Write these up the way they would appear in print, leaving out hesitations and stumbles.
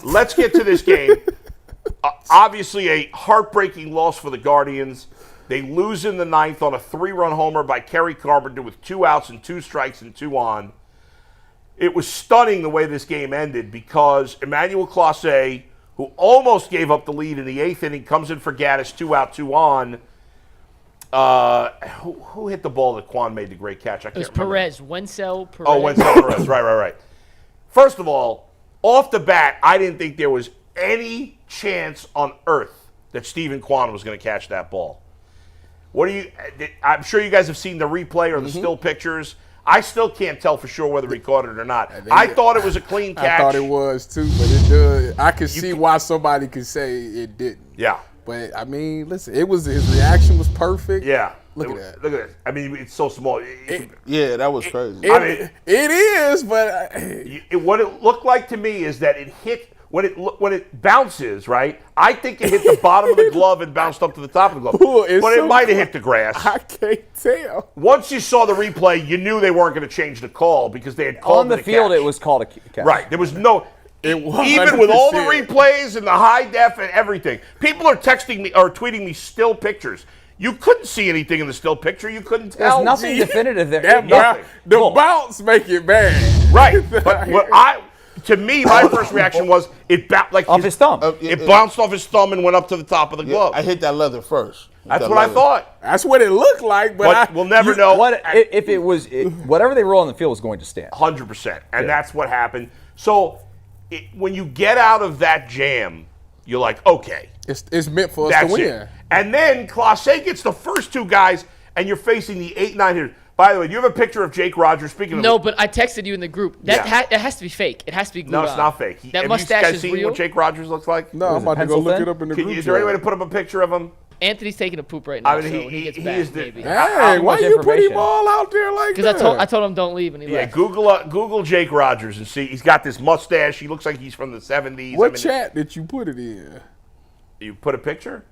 let's get to this game. Obviously, a heartbreaking loss for the Guardians. They lose in the ninth on a 3-run homer by Kerry Carpenter with 2 outs and 2 strikes and 2 on. It was stunning the way this game ended because Emmanuel Clase, who almost gave up the lead in the 8th inning, comes in for Gaddis, 2 out, 2 on. Who hit the ball that Kwan made the great catch? I can't remember. Perez. Wenzel Perez. Oh, Wenzel Perez. Right. First of all, off the bat, I didn't think there was any chance on earth that Stephen Kwan was going to catch that ball. I'm sure you guys have seen the replay or the still pictures. I still can't tell for sure whether he caught it or not. I thought it was a clean catch. I thought it was too, but it does. I could see why somebody could say it didn't. Yeah. But I mean, listen, his reaction was perfect. Yeah. Look at that. Look at it. I mean, it's so small. Yeah, that was crazy. It is, but what it looked like to me is that it hit when it bounces, right? I think it hit the bottom of the glove and bounced up to the top of the glove. But it might have hit the grass. I can't tell. Once you saw the replay, you knew they weren't going to change the call because they had called on the field. Catch. It was called a catch. Right. There was no. Even with all the 100%. replays and the high def and everything, people are texting me or tweeting me still pictures. You couldn't see anything in the still picture. You couldn't tell. There's nothing definitive there. The bounce make it bad. Right. But to me, my first reaction was it bounced off his thumb. It bounced off his thumb and went up to the top of the glove. I hit that leather first. That's what I thought. That's what it looked like, but we'll never know. If it was whatever they roll on the field was going to stand. 100%, and that's what happened. So when you get out of that jam, you're like, okay, it's meant for us to win. It. And then Clase gets the first 2 guys, and you're facing the 8-9 hitters. By the way, do you have a picture of Jake Rogers? Speaking of but I texted you in the group. It has to be fake. It has to be glued on. No, it's not fake. That mustache have is you guys seen real? what Jake Rogers looks like? No, I'm about to go look it up in the group. Is there any way to put up a picture of him? Anthony's taking a poop right now, so when he gets back, maybe. Hey, why you put him all out there like that? Because I told him don't leave, and he left. Google Jake Rogers and see. He's got this mustache. He looks like he's from the 70s. What chat did you put it in? You put a picture?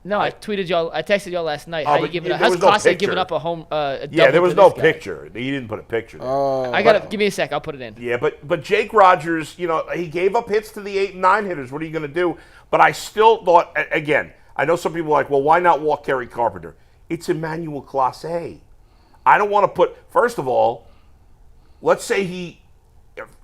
No, I tweeted y'all. I texted y'all last night. How's no Clase giving up a home? There was no picture. He didn't put a picture. Give me a sec. I'll put it in. Yeah, but Jake Rogers, he gave up hits to the 8 and 9 hitters. What are you going to do? But I still thought, again, I know some people are like, well, why not walk Kerry Carpenter? It's Emmanuel Clase. I don't want to put. First of all, let's say he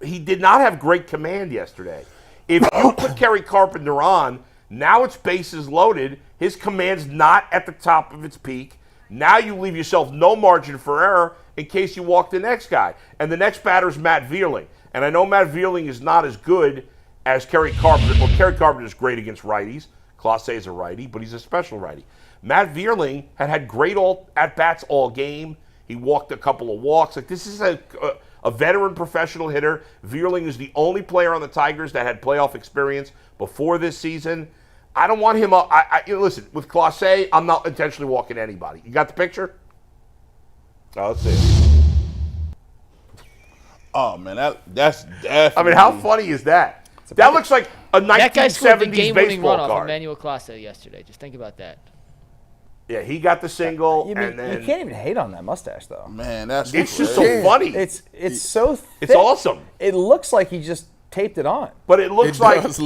did not have great command yesterday. If you put Kerry Carpenter on. Now it's bases loaded. His command's not at the top of its peak. Now you leave yourself no margin for error in case you walk the next guy. And the next batter is Matt Vierling. And I know Matt Vierling is not as good as Kerry Carpenter. Well, Kerry Carpenter is great against righties. Clase is a righty, but he's a special righty. Matt Vierling had great at-bats all game. He walked a couple of walks. Like, this is a veteran professional hitter. Vierling is the only player on the Tigers that had playoff experience before this season. I don't want him up. Listen, with Clase, I'm not intentionally walking anybody. You got the picture? Oh, let's see it. Oh, man, that's definitely. I mean, how funny is that? That looks like a 1970s That guy scored the game-winning baseball run off card. Emmanuel Clase yesterday. Just think about that. Yeah, he got the single, You and then can't even hate on that mustache though. Man, that's it's just crazy. so funny. It's so thick. It's awesome. It looks like he just taped it on. But it looks does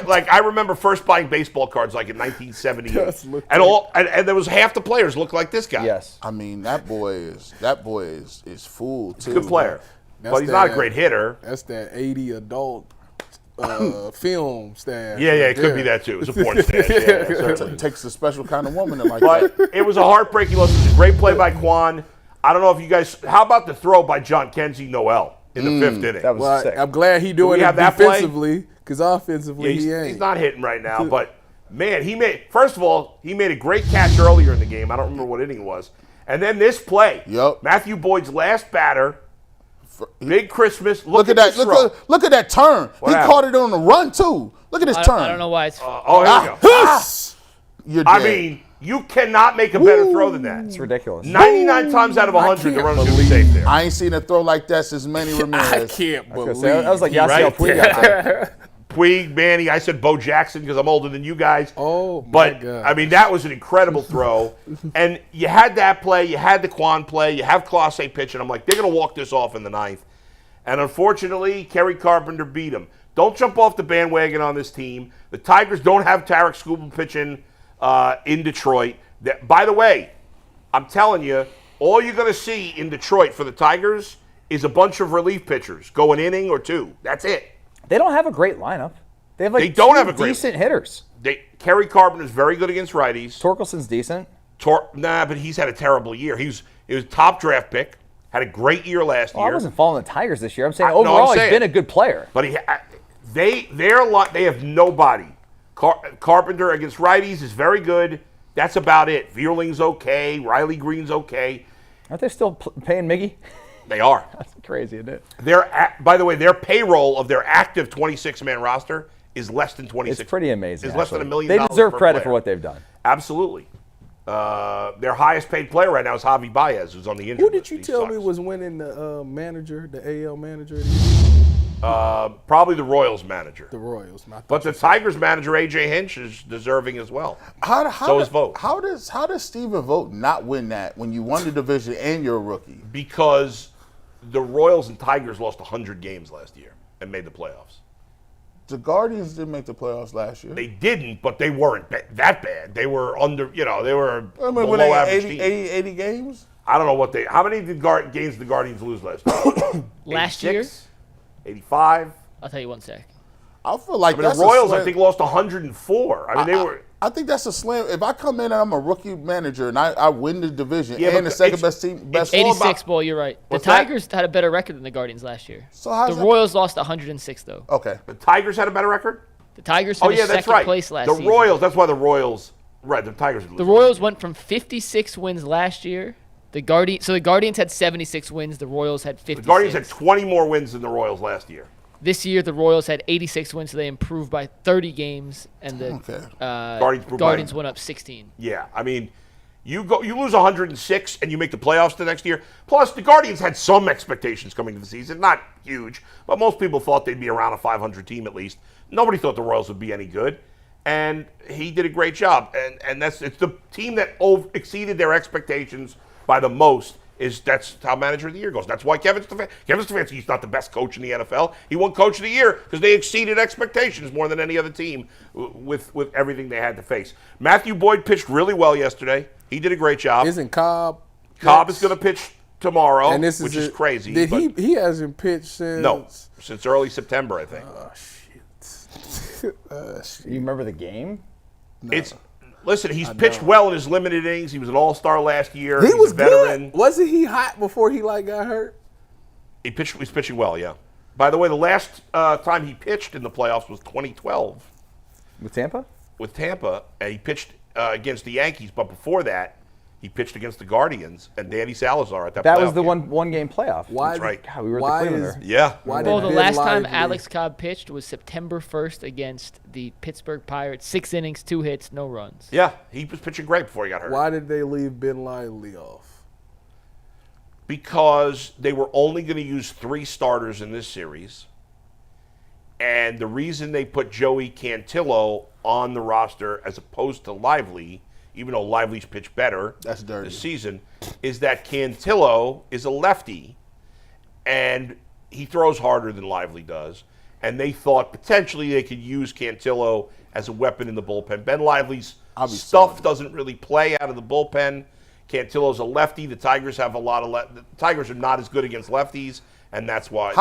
like I remember first buying baseball cards like in 1978, and there was half the players looked like this guy. Yes. I mean, that boy is full too. Good player, but he's not a great hitter. That's that 80 adult film stash. Yeah, it could be that too. It's a porn stash. It takes a special kind of woman to like that. But it was a heartbreaking loss. It was a great play by Kwan. I don't know if you guys. How about the throw by Kenzie Noel in the 5th inning? That was sick. I'm glad he doing it defensively because offensively he ain't. He's not hitting right now, but man, he made a great catch earlier in the game. I don't remember what inning it was. And then this play. Yep. Matthew Boyd's last batter. Big Christmas. Look at that. Look at that turn. He caught it on the run too. Look at his turn. I don't know why it's. Here we go. You're dead. I mean, you cannot make a better throw than that. It's ridiculous. 99 times out of 100, the runner's going to be safe there. I ain't seen a throw like that since Manny Ramirez. I can't believe That was like Yasiel Puig out there. Puig, Manny, I said Bo Jackson because I'm older than you guys. Oh, my but God. I mean, that was an incredible throw. And you had that play, you had the Kwan play, you have Clase pitching. I'm like, they're going to walk this off in the 9th. And unfortunately, Kerry Carpenter beat him. Don't jump off the bandwagon on this team. The Tigers don't have Tarik Skubal pitching in Detroit. By the way, I'm telling you, all you're going to see in Detroit for the Tigers is a bunch of relief pitchers go an inning or two. That's it. They don't have a great lineup. They have like decent hitters. Kerry Carpenter is very good against righties. Torkelson's decent. But he's had a terrible year. He was top draft pick. Had a great year last year. I wasn't following the Tigers this year. I'm saying overall he's been a good player. But they have nobody. Carpenter against righties is very good. That's about it. Vierling's okay. Riley Green's okay. Aren't they still paying Miggy? They are. That's crazy, isn't it? By the way, their payroll of their active 26-man roster is less than 26. It's pretty amazing. It's less than $1 million. They deserve credit player. for what they've done. Absolutely. Their highest paid player right now is Javi Baez, who's on the injury Who did you list. tell me was winning the manager, the AL manager? Probably the Royals manager. The Royals. But the Tigers manager, A.J. Hinch, is deserving as well. So is Vogt. How does Steven Vogt not win that when you won the division and you're a rookie? Because the Royals and Tigers lost 100 games last year and made the playoffs. The Guardians didn't make the playoffs last year. They didn't, but they weren't that bad. They were under, they were below they average 80 games? I don't know how many games did the Guardians lose last year? Last year? 85? I'll tell you one sec. I feel like the Royals, I think, lost 104. I mean, I think that's a slam. If I come in and I'm a rookie manager and I win the division and the second best team, best 86 ball, you're right. The Tigers had a better record than the Guardians last year. So how's the Royals lost 106 though. Okay. The Tigers had a better record? The Tigers finished second place last season. The Royals, that's why the Royals, right, the Tigers. The Royals went from 56 wins last year. The Guardians had 76 wins. The Royals had 56. The Guardians had 20 more wins than the Royals last year. This year, the Royals had 86 wins, so they improved by 30 games, and the Guardians went up 16. Yeah, I mean, you lose 106 and you make the playoffs the next year. Plus, the Guardians had some expectations coming into the season, not huge, but most people thought they'd be around a 500 team at least. Nobody thought the Royals would be any good, and he did a great job. And it's the team that exceeded their expectations by the most. That's how Manager of the Year goes. That's why Kevin Stefanski's not the best coach in the NFL. He won Coach of the Year because they exceeded expectations more than any other team with everything they had to face. Matthew Boyd pitched really well yesterday. He did a great job. Isn't Cobb? Cobb is going to pitch tomorrow, and which is crazy. He hasn't pitched since? Since early September, I think. Oh, shit. You remember the game? No. Listen, he's pitched well in his limited innings. He was an all-star last year. He was a veteran. Good. Wasn't he hot before he got hurt? He's pitching well, yeah. By the way, the last time he pitched in the playoffs was 2012. With Tampa? With Tampa, and he pitched against the Yankees. But before that, he pitched against the Guardians and Danny Salazar at that. That was the one-game playoff. Why? That's right. God, we were at the Cleveland there. Yeah. Well, the last time Alex Cobb pitched was September 1st against the Pittsburgh Pirates. 6 innings, 2 hits, no runs. Yeah, he was pitching great before he got hurt. Why did they leave Ben Lively off? Because they were only going to use 3 starters in this series. And the reason they put Joey Cantillo on the roster as opposed to Lively, even though Lively's pitched better this season, is that Cantillo is a lefty, and he throws harder than Lively does. And they thought potentially they could use Cantillo as a weapon in the bullpen. Ben Lively's stuff doesn't really play out of the bullpen. Cantillo's a lefty. The Tigers have a lot of the Tigers are not as good against lefties, and that's why.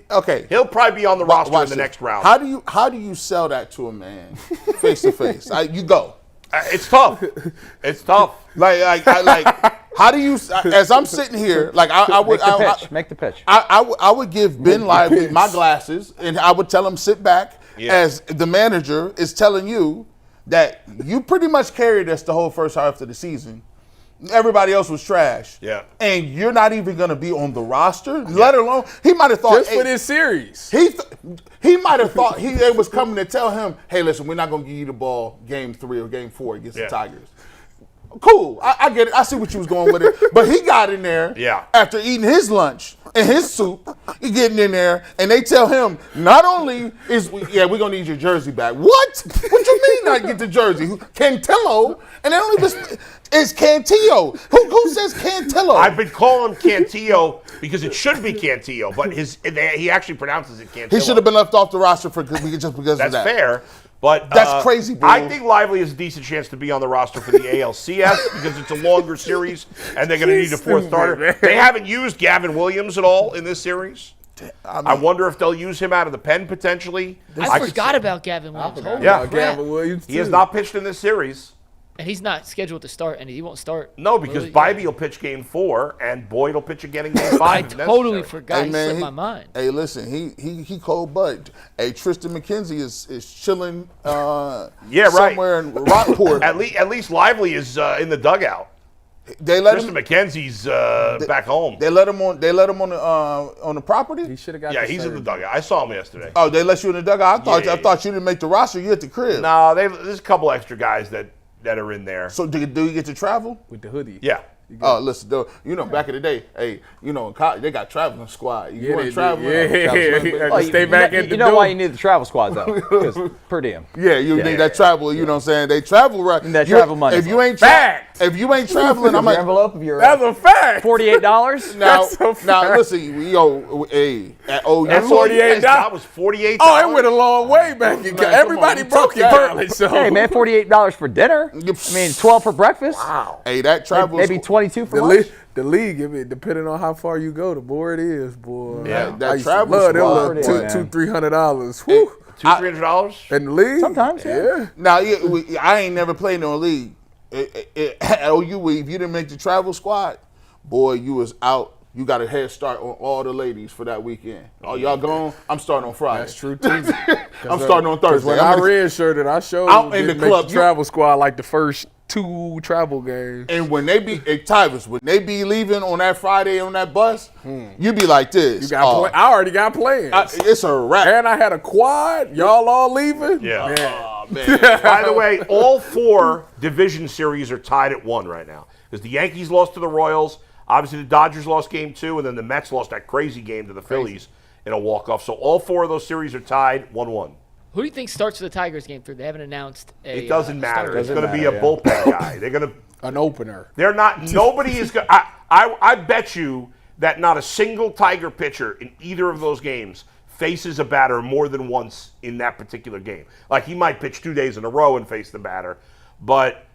Okay, he'll probably be on the roster in the next round. How do you sell that to a man face to face? You go. It's tough. It's tough. Like, how do you? As I'm sitting here, like I would make the pitch. I would give Ben Lively my glasses, and I would tell him sit back. Yeah. As the manager is telling you that you pretty much carried us the whole first half of the season. Everybody else was trash. Yeah. And you're not even going to be on the roster, let alone, he might have thought. Just for this series. He might have thought they was coming to tell him, hey, listen, we're not going to give you the ball game 3 or game 4 against the Tigers. Cool. I get it. I see what you was going with it. But he got in there after eating his lunch and his soup. He getting in there, and they tell him, not only we're going to need your jersey back. What? What you he not get the jersey? Cantillo, and they don't even. It's Cantillo. Who says Cantillo? I've been calling him Cantillo because it should be Cantillo, but he actually pronounces it Cantillo. He should have been left off the roster just because That's of that. fair. But that's crazy, bro. I think Lively has a decent chance to be on the roster for the ALCS because it's a longer series and they're going to need a fourth starter. They haven't used Gavin Williams at all in this series. I wonder if they'll use him out of the pen potentially. I forgot about Gavin Williams. Holy crap. Gavin Williams. He has not pitched in this series. And he's not scheduled to start, and he won't start. No, because Bybee will pitch game 4, and Boyd will pitch again in game 5. I totally forgot. Hey, man, he slipped my mind. Hey, listen, he cold bud. Hey, Tristan McKenzie is chilling somewhere in Rockport. At least Lively is in the dugout. Tristan McKenzie's back home. They let him on the property. He should have got. Yeah, he's in the dugout. I saw him yesterday. Oh, they let you in the dugout. I thought you didn't make the roster. You at the crib. No, there's a couple extra guys that are in there. So do you get to travel with the hoodie? Yeah. Oh, listen, back in the day, hey, in college, they got traveling squad. You want to travel? Stay back at the door. You know why you need the travel squad, though? Because per diem. Yeah, you need that travel, you know what I'm saying? They travel right. That travel money. If you ain't traveling, I'm like, envelope of your, that's a fact. $48? Now, listen, at OU. That's $48. That was $48. Oh, it went a long way back in college. Everybody broke in college. So. Hey, man, $48 for dinner. I mean, 12 for breakfast. Wow. Hey, that travel. Maybe 22 for lunch. The league, depending on how far you go, the more it is, boy. Yeah, that travel squad. $200-$300. Whew. $200-$300 in the league. Sometimes, yeah. Now, I ain't never played no league. At OU, if you didn't make the travel squad, boy, you was out. You got a head start on all the ladies for that weekend. Oh, y'all gone? I'm starting on Friday. That's true too. I'm starting on Thursday. When I redshirted, I showed out in the club the travel squad like the first 2 travel games. And when they be when they be leaving on that Friday on that bus, you be like this. I already got plans. It's a wrap. And I had a quad. Y'all all leaving? Yeah. Oh, man. By the way, all 4 division series are tied at 1 right now because the Yankees lost to the Royals. Obviously, the Dodgers lost game 2, and then the Mets lost that crazy game to the Phillies in a walk-off. So all 4 of those series are tied 1-1. Who do you think starts for the Tigers game 3? They haven't announced a It doesn't matter. starter. It's going to be a bullpen guy. They're going to an opener. They're not. Nobody is going. I bet you that not a single Tiger pitcher in either of those games faces a batter more than once in that particular game. Like he might pitch 2 days in a row and face the batter, but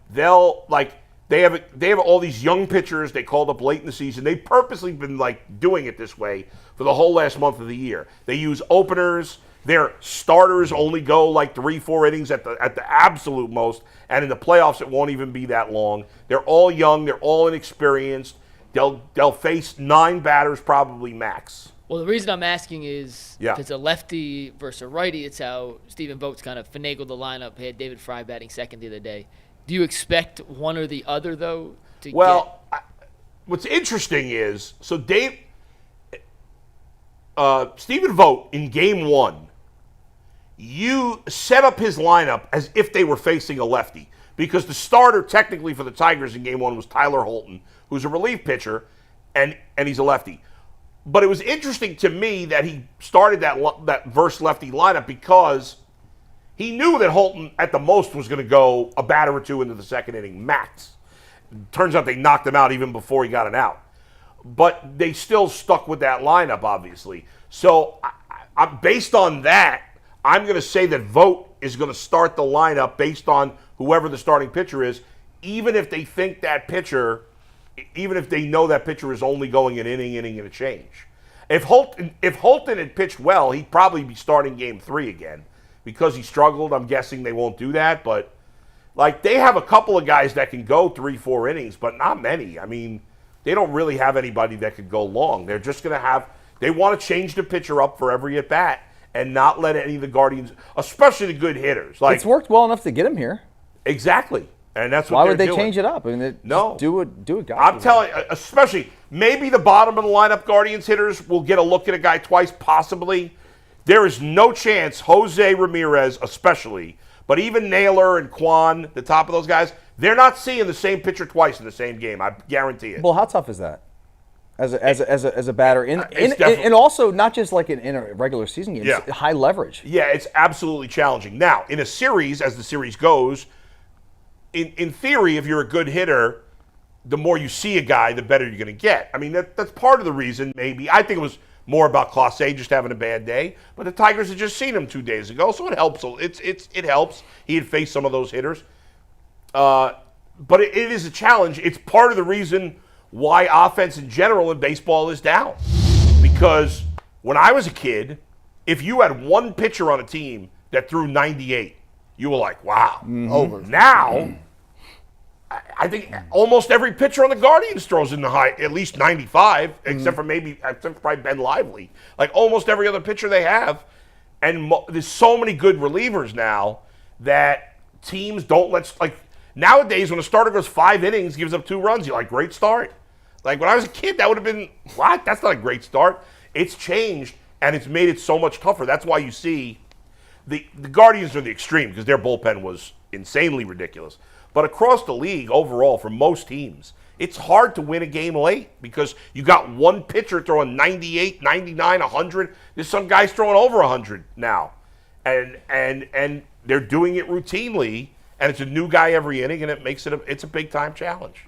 they have all these young pitchers they called up late in the season. They've purposely been doing it this way for the whole last month of the year. They use openers. Their starters only go 3-4 innings at the absolute most, and in the playoffs it won't even be that long. They're all young. They're all inexperienced. They'll face 9 batters probably max. Well, the reason I'm asking is Yeah. if it's a lefty versus a righty, it's how Stephen Vogt's kind of finagled the lineup. He had David Fry batting second the other day. Do you expect one or the other, though, to what's interesting is, Stephen Vogt in game 1, you set up his lineup as if they were facing a lefty because the starter technically for the Tigers in game 1 was Tyler Holton, who's a relief pitcher, and he's a lefty. But it was interesting to me that he started that verse lefty lineup because he knew that Holton at the most was going to go a batter or 2 into the second inning max. Turns out they knocked him out even before he got an out. But they still stuck with that lineup, obviously. So based on that, I'm going to say that Vogt is going to start the lineup based on whoever the starting pitcher is, even if they think that pitcher, even if they know that pitcher is only going an inning and a change. If Holton had pitched well, he'd probably be starting game 3 again. Because he struggled, I'm guessing they won't do that. But, they have a couple of guys that can go 3-4 innings, but not many. I mean, they don't really have anybody that could go long. They're just going to they want to change the pitcher up for every at-bat and not let any of the Guardians, especially the good hitters. It's worked well enough to get him here. Exactly. And that's what Why they're would they doing. change it up? I mean, no. Do it, guys. I'm telling you, especially, maybe the bottom of the lineup Guardians hitters will get a look at a guy twice, possibly. There is no chance Jose Ramirez, especially, but even Naylor and Kwan, the top of those guys, they're not seeing the same pitcher twice in the same game. I guarantee it. Well, how tough is that? as a batter and also not just like in a regular season game. It's high leverage. Yeah, it's absolutely challenging. Now, in a series, as the series goes, in theory, if you're a good hitter, the more you see a guy, the better you're going to get. I mean, that's part of the reason. Maybe I think it was more about Clase just having a bad day, but the Tigers had just seen him 2 days ago, so it helps. It helps. He had faced some of those hitters, but it is a challenge. It's part of the reason why offense in general in baseball is down. Because when I was a kid, if you had one pitcher on a team that threw 98, you were like, wow. Over. Now, I think almost every pitcher on the Guardians throws in the high, at least 95, except for probably Ben Lively. Like almost every other pitcher they have. And there's so many good relievers now that teams don't like, nowadays when a starter goes 5 innings, gives up 2 runs, you're like, great start. Like when I was a kid, that would have been, what? That's not a great start. It's changed, and it's made it so much tougher. That's why you see the Guardians are the extreme because their bullpen was insanely ridiculous. But across the league, overall, for most teams, it's hard to win a game late because you got one pitcher throwing 98, 99, 100. There's some guys throwing over 100 now. And they're doing it routinely, and it's a new guy every inning, and it's a big-time challenge.